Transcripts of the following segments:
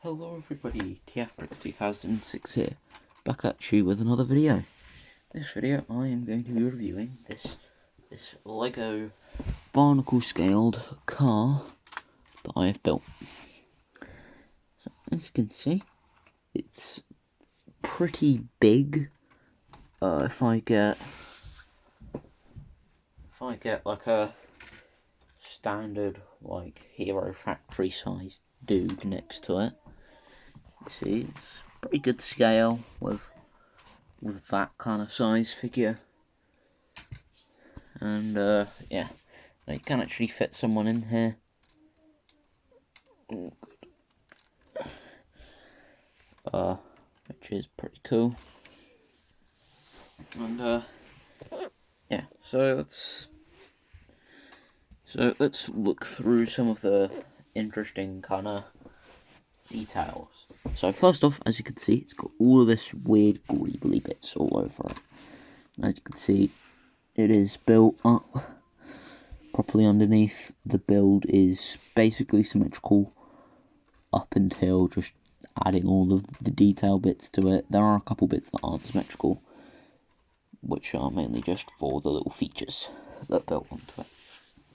Hello everybody, TFBricks2006 here, back at you with another video. This video I am going to be reviewing this Lego barnacle scaled car that I have built. So as you can see, it's pretty big. If I get like a standard like Hero Factory sized dude next to it, you see it's pretty good scale with that kind of size figure, and yeah, you can actually fit someone in here. Which is pretty cool. And yeah, so let's look through some of the interesting kind of details. So first off, as you can see, it's got all of this weird greebly bits all over it. As you can see, it is built up properly underneath. The build is basically symmetrical up until just adding all of the detail bits to it. There are a couple bits that aren't symmetrical, which are mainly just for the little features that built onto it.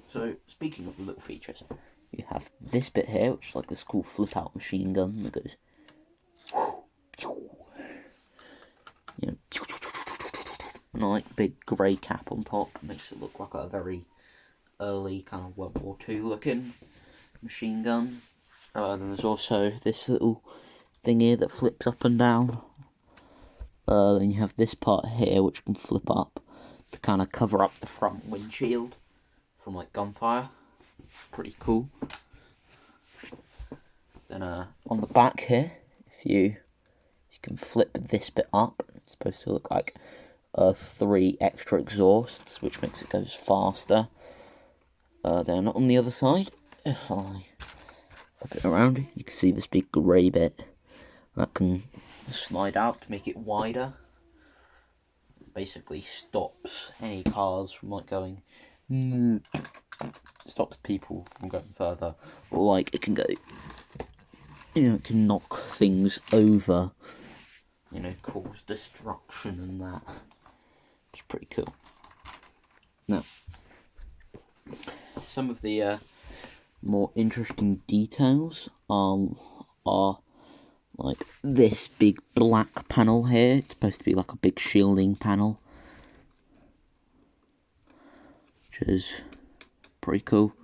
So speaking of the little features, you have this bit here, which is like this cool flip out machine gun that goes, you know, and a like big grey cap on top makes it look like a very early kind of World War II looking machine gun. Then there's also this little thing here that flips up and down. Then you have this part here which can flip up to kind of cover up the front windshield from like gunfire. Pretty cool. Then on the back here, if you can flip this bit up, it's supposed to look like 3 extra exhausts, which makes it go faster. Then on the other side, if I flip it around, you can see this big grey bit that can slide out to make it wider. Basically stops any cars from like going, stops people from going further, or like it can go, you know, it can knock things over, you know, cause destruction and that. It's pretty cool. Now, some of the more interesting details are like this big black panel here. It's supposed to be like a big shielding panel, which is pretty cool.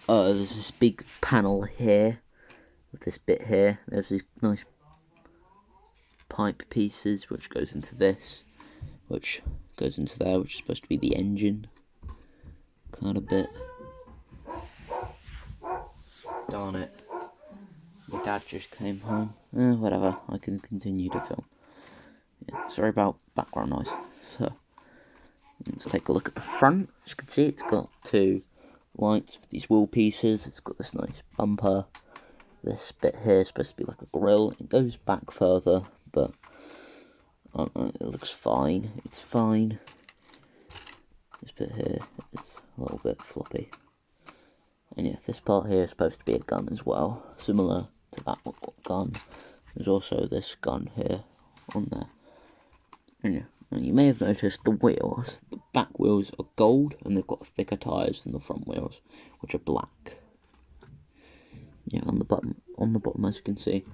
There's this big panel here with this bit here. There's these nice pipe pieces which goes into this, which goes into there, which is supposed to be the engine kind of bit. Darn it. My dad just came home. Whatever, I can continue to film. Yeah, sorry about background noise. So, let's take a look at the front. As you can see, it's got 2 lights with these wheel pieces. It's got this nice bumper. This bit here is supposed to be like a grille. It goes back further, but I don't know, it looks fine. It's fine. This bit here is a little bit floppy. And yeah, this part here is supposed to be a gun as well, similar to that gun. There's also this gun here on there. And yeah, and you may have noticed the wheels. The back wheels are gold, and they've got thicker tyres than the front wheels, which are black. Yeah, on the bottom, as you can see,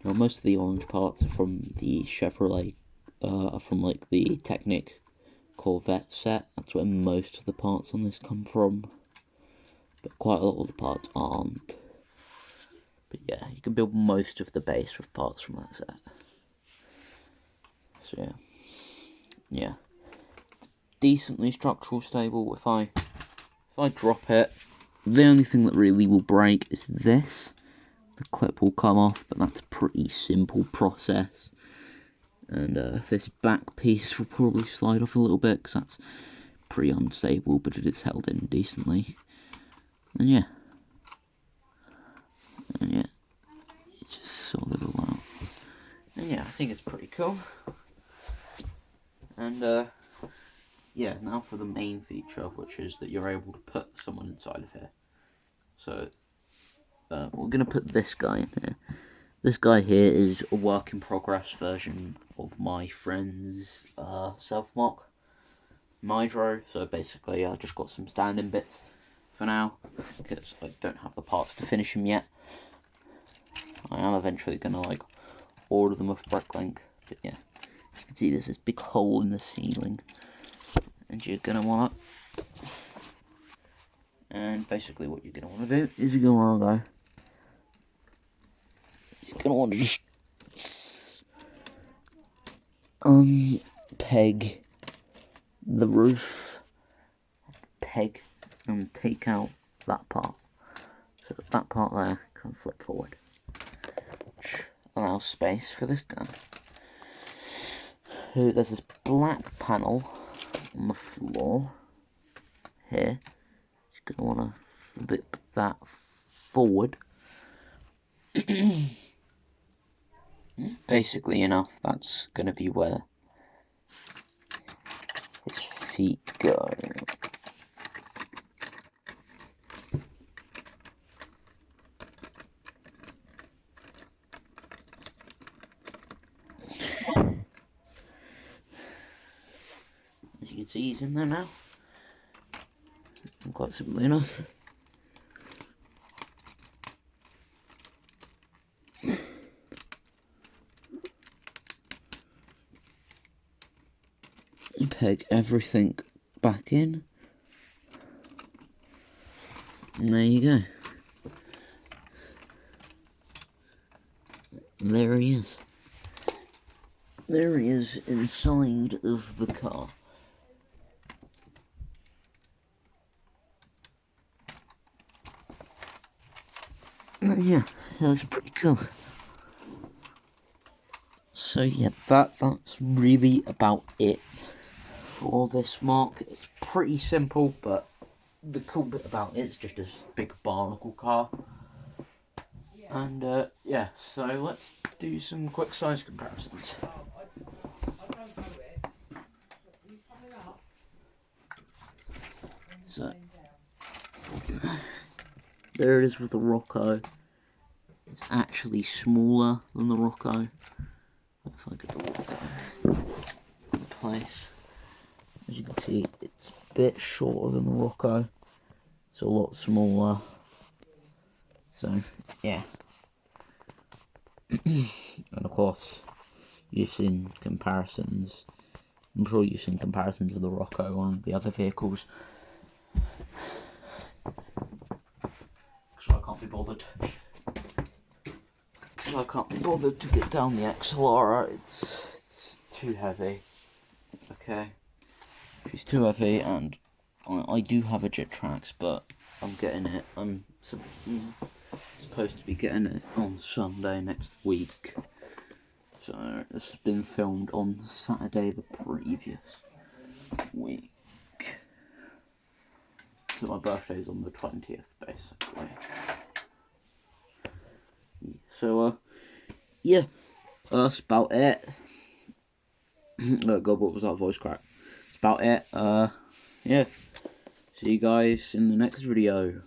now most of the orange parts are from the Chevrolet, from like the Technic Corvette set. That's where most of the parts on this come from, but quite a lot of the parts aren't. But yeah, you can build most of the base with parts from that set. So yeah, it's decently structural stable. If I drop it, the only thing that really will break is this. The clip will come off, but that's a pretty simple process. And this back piece will probably slide off a little bit, because that's pretty unstable, but it is held in decently. And yeah, it's just solid all out. And yeah, I think it's pretty cool. And yeah, now for the main feature, which is that you're able to put someone inside of here. So we're going to put this guy in here. This guy here is a work in progress version of my friend's self-mock Hydro. So basically I just got some standing bits for now, because I don't have the parts to finish him yet. I am eventually gonna like order them with Bricklink, but yeah, you can see there's this big hole in the ceiling, and you're gonna wanna, and basically what you're gonna wanna do is you're gonna wanna just unpeg the roof, peg, and take out that part, so that part there can flip forward, which allows space for this guy. There's this black panel on the floor here. You're going to want to flip that forward. Basically enough, that's going to be where his feet go. As you can see, he's in there now. Quite simply enough. Peg everything back in, and there you go. There he is. There he is inside of the car. Yeah, that looks pretty cool. So yeah, that's really about it for this mock. It's pretty simple, but the cool bit about it is just this big Bionicle car. And yeah, so let's do some quick size comparisons. So there it is with the Rocco. It's actually smaller than the Rocco. If I get the Rocco in place, as you can see, it's a bit shorter than the Rocco. It's a lot smaller. So yeah, and of course, you've seen comparisons. I'm sure you've seen comparisons of the Rocco on the other vehicles. Because I can't be bothered. I can't be bothered to get down the XLR. It's too heavy. Okay, it's too heavy, and I do have a Jet-Trax, but I'm getting it. I'm supposed to be getting it on Sunday next week. So this has been filmed on Saturday the previous week. So my birthday's on the 20th, basically. So, yeah, that's about it. Oh God, what was that voice crack? That's about it. Yeah. See you guys in the next video.